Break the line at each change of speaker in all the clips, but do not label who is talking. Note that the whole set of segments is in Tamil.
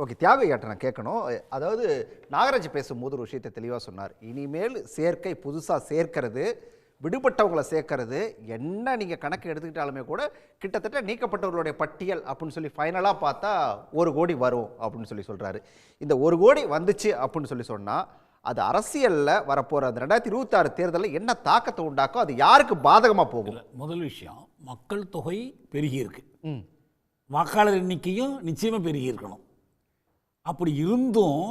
ஓகே தியாகையாட்ட நான் கேட்கணும். அதாவது நாகராஜ் பேசும்போது ஒரு விஷயத்தை தெளிவாக சொன்னார். இனிமேல் சேர்க்கை புதுசாக சேர்க்கிறது, விடுபட்டவங்களை சேர்க்கறது, என்ன நீங்கள் கணக்கு எடுத்துக்கிட்டாலுமே கூட கிட்டத்தட்ட நீக்கப்பட்டவர்களுடைய பட்டியல் அப்படின்னு சொல்லி ஃபைனலாக பார்த்தா 1 கோடி வரும் அப்படின்னு சொல்லி சொல்கிறாரு. இந்த 1 கோடி வந்துச்சு அப்படின்னு சொல்லி சொன்னால் அது அரசியலில் வரப்போகிற அந்த 2026 தேர்தலில் என்ன தாக்கத்தை உண்டாக்கும், அது யாருக்கு பாதகமாக போகும்?
முதல் விஷயம், மக்கள் தொகை பெருகி இருக்கு, வாக்காளர் எண்ணிக்கையும் நிச்சயமாக பெருகி இருக்கணும். அப்படி இருந்தும்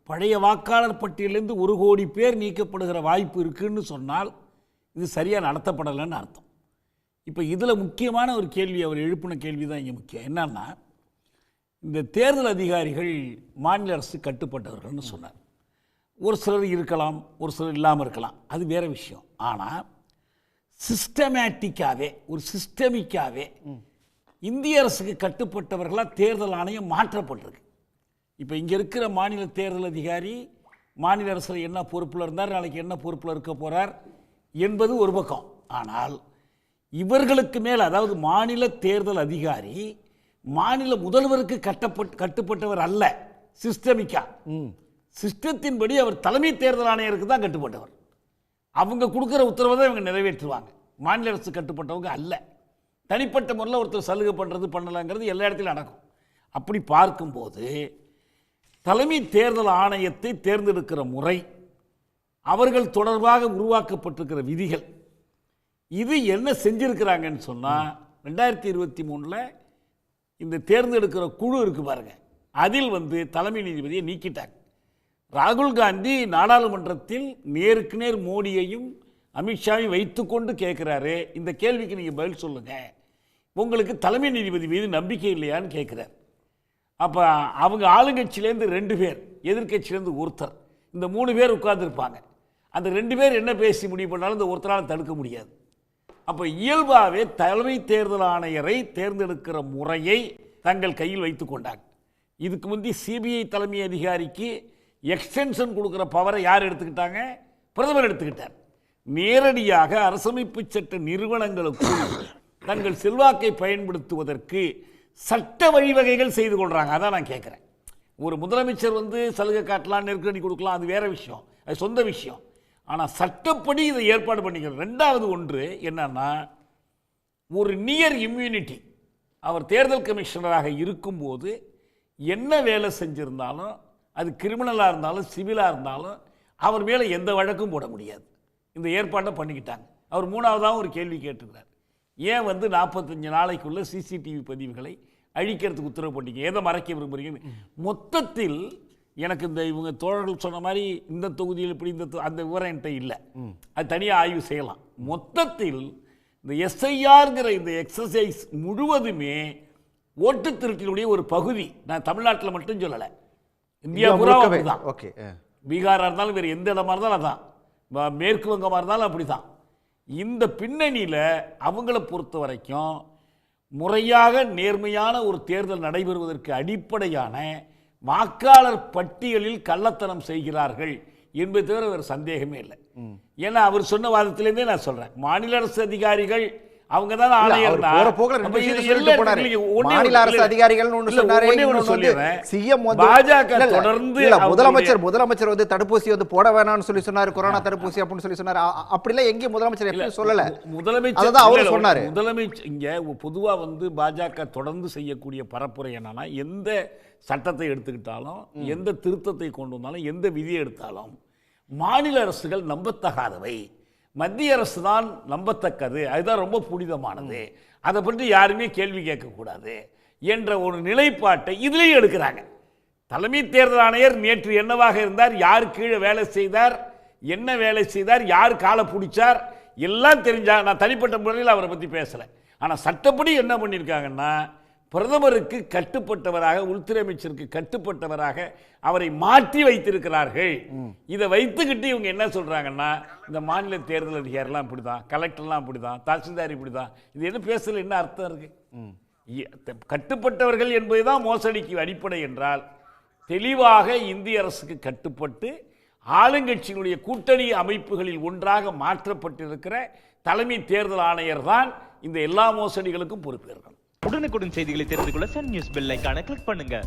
பழைய வாக்காளர் பட்டியலிருந்து 1 கோடி பேர் நீக்கப்படுகிற வாய்ப்பு இருக்குன்னு சொன்னால் இது சரியாக நடத்தப்படலைன்னு அர்த்தம். இப்போ இதில் முக்கியமான ஒரு கேள்வி, அவர் எழுப்பின கேள்வி தான் இங்கே முக்கியம். என்னன்னா, இந்த தேர்தல் அதிகாரிகள் மாநில அரசு கட்டுப்பட்டவர்கள்னு சொன்னார். ஒரு சிலர் இருக்கலாம், ஒரு சிலர் இல்லாமல் இருக்கலாம், அது வேற விஷயம். ஆனால் சிஸ்டமேட்டிக்காகவே, ஒரு சிஸ்டமிக்காகவே இந்திய அரசுக்கு கட்டுப்பட்டவர்களாக தேர்தல் ஆணையம் மாற்றப்பட்டிருக்கு. இப்போ இங்கே இருக்கிற மாநில தேர்தல் அதிகாரி மாநில அரசில் என்ன பொறுப்பில் இருந்தார், நாளைக்கு என்ன பொறுப்பில் இருக்க போகிறார் என்பது ஒரு பக்கம். ஆனால் இவர்களுக்கு மேல், அதாவது மாநில தேர்தல் அதிகாரி மாநில முதல்வருக்கு கட்டுப்பட்டவர் அல்ல. சிஸ்டமிக்கா, சிஸ்டத்தின்படி அவர் தலைமை தேர்தல் ஆணையருக்கு தான் கட்டுப்பட்டவர். அவங்க கொடுக்குற உத்தரவை தான் இவங்க நிறைவேற்றுவாங்க. மாநில அரசு கட்டுப்பட்டவங்க அல்ல. தனிப்பட்ட முறையில் ஒருத்தர் சலுகை பண்ணுறது பண்ணலாங்கிறது எல்லா இடத்துலையும் நடக்கும். அப்படி பார்க்கும்போது தலைமை தேர்தல் ஆணையத்தை தேர்ந்தெடுக்கிற முறை, அவர்கள் தொடர்பாக உருவாக்கப்பட்டிருக்கிற விதிகள், இது என்ன செஞ்சிருக்கிறாங்கன்னு சொன்னால், 2023 இந்த தேர்ந்தெடுக்கிற குழு இருக்கு பாருங்க, அதில் தலைமை நீதிபதியை நீக்கிட்டாங்க. ராகுல் காந்தி நாடாளுமன்றத்தில் நேருக்கு நேர் மோடியையும் அமித்ஷாவையும் வைத்துக்கொண்டு கேட்குறாரு, இந்த கேள்விக்கு நீங்கள் பதில் சொல்லுங்க, உங்களுக்கு தலைமை நீதிபதி மீது நம்பிக்கை இல்லையான்னு கேட்குறாரு. அப்போ அவங்க ஆளுங்கட்சியிலேருந்து 2 பேர், எதிர்கட்சியிலேருந்து ஒருத்தர், இந்த 3 பேர் உட்கார்ந்துருப்பாங்க. அந்த 2 பேர் என்ன பேசி முடிவு பண்ணாலும் இந்த ஒருத்தரால் தடுக்க முடியாது. அப்போ இயல்பாகவே தலைமை தேர்தல் ஆணையரை தேர்ந்தெடுக்கிற முறையை தங்கள் கையில் வைத்து கொண்டாங்க. இதுக்கு முந்தி சிபிஐ தலைமை அதிகாரிக்கு எக்ஸ்டென்ஷன் கொடுக்குற பவரை யார் எடுத்துக்கிட்டாங்க? பிரதமர் எடுத்துக்கிட்டார். நேரடியாக அரசமைப்பு சட்ட நிறுவனங்களுக்கு தங்கள் செல்வாக்கை பயன்படுத்துவதற்கு சட்ட வழிவகைகள் செய்து கொள்றாங்க. அதான் நான் கேட்குறேன். ஒரு முதலமைச்சர் சலுகை காட்டலாம், நெருக்கடி கொடுக்கலாம், அது வேற விஷயம், அது சொந்த விஷயம். ஆனால் சட்டப்படி இதை ஏற்பாடு பண்ணிக்கிறோம். 2வது ஒன்று என்னன்னா, ஒரு நியர் இம்யூனிட்டி. அவர் தேர்தல் கமிஷனராக இருக்கும்போது என்ன வேலை செஞ்சிருந்தாலும், அது கிரிமினலாக இருந்தாலும் சிவிலாக இருந்தாலும் அவர் மேலே எந்த வழக்கும் போட முடியாது. இந்த ஏற்பாட்டை பண்ணிக்கிட்டாங்க. அவர் 3வதாக ஒரு கேள்வி கேட்டுக்கிறார், ஏன் 45 நாளைக்குள்ள சிசிடிவி பதிவுகளை அழிக்கிறதுக்கு உத்தரவு போட்டீங்க, எதை மறைக்க விரும்புறீங்கன்னு. மொத்தத்தில் எனக்கு இந்த இவங்க தோழர்கள் சொன்ன மாதிரி இந்த தொகுதியில் இப்படி அந்த விவரம் என்கிட்ட இல்லை, அது தனியாக ஆய்வு செய்யலாம். மொத்தத்தில் இந்த எஸ்ஐஆர்ங்கிற இந்த எக்ஸசைஸ் முழுவதுமே ஓட்டு திருட்டினுடைய ஒரு பகுதி. நான் தமிழ்நாட்டில் மட்டும் சொல்லலை, இந்தியா பூரா அப்படிதான்.
ஓகே,
பீகாராக இருந்தாலும் வேறு எந்த இடமா இருந்தாலும் அதான், மேற்கு வங்கமாக இருந்தாலும் அப்படி தான். இந்த பின்னணியில் அவங்கள பொறுத்த வரைக்கும் முறையாக நேர்மையான ஒரு தேர்தல் நடைபெறுவதற்கு அடிப்படையான வாக்காளர் பட்டியலில் கள்ளத்தனம் செய்கிறார்கள் என்பது தவிர வேறு சந்தேகமே இல்லை. ஏன்னா அவர் சொன்ன வாதத்திலேருந்தே நான் சொல்றேன், மாநில அரசு அதிகாரிகள் அவங்க தான் ஆணையர்.
முதலமைச்சர் தடுப்பூசி போட வேணாம்னு சொல்லி சொன்னாரு, கொரோனா தடுப்பூசி அப்படின்னு சொல்லி சொன்னாரு. அப்படிலாம் எங்க முதலமைச்சர் சொல்லல.
முதலமைச்சர் இங்க பொதுவா பாஜக தொடர்ந்து செய்யக்கூடிய பரப்புரை என்னன்னா, எந்த சட்டத்தை எடுத்துக்கிட்டாலும், எந்த திருத்தத்தை கொண்டு வந்தாலும், எந்த விதியை எடுத்தாலும் மாநில அரசுகள் நம்பத்தகாதவை, மத்திய அரசு தான் நம்பத்தக்கது, அதுதான் ரொம்ப புனிதமானது, அதை பற்றி யாருமே கேள்வி கேட்கக்கூடாது என்ற ஒரு நிலைப்பாட்டை இதுலேயும் எடுக்கிறாங்க. தலைமை தேர்தல் ஆணையர் நேற்று என்னவாக இருந்தார், யார் கீழே வேலை செய்தார், என்ன வேலை செய்தார், யார் காலை பிடிச்சார், எல்லாம் தெரிஞ்சா. நான் தனிப்பட்ட முறையில் அவரை பற்றி பேசலை. ஆனால் சட்டப்படி என்ன பண்ணியிருக்காங்கன்னா, பிரதமருக்கு கட்டுப்பட்டவராக, உள்துறை அமைச்சருக்கு கட்டுப்பட்டவராக அவரை மாற்றி வைத்திருக்கிறார்கள். இதை வைத்துக்கிட்டு இவங்க என்ன சொல்றாங்கன்னா, இந்த மாநில தேர்தல் அதிகாரிலாம் இப்படிதான், கலெக்டர்லாம் இப்படிதான், தாசில்தார் இப்படிதான், இது என்ன பேசல, என்ன அர்த்தம் இருக்கு? கட்டுப்பட்டவர்கள் என்பதுதான் மோசடிக்கு அடிப்படை என்றால், தெளிவாக இந்திய அரசுக்கு கட்டுப்பட்டு ஆளுங்கட்சியினுடைய கூட்டணி அமைப்புகளில் ஒன்றாக மாற்றப்பட்டிருக்கிற தலைமை தேர்தல் ஆணையர் தான் இந்த எல்லா மோசடிகளுக்கும் பொறுப்பேற்கணும்.
உடனுக்குடன் செய்திகளை தெரிந்து கொள்ள சன் நியூஸ் பெல் ஐகானை கிளிக் பண்ணுங்க.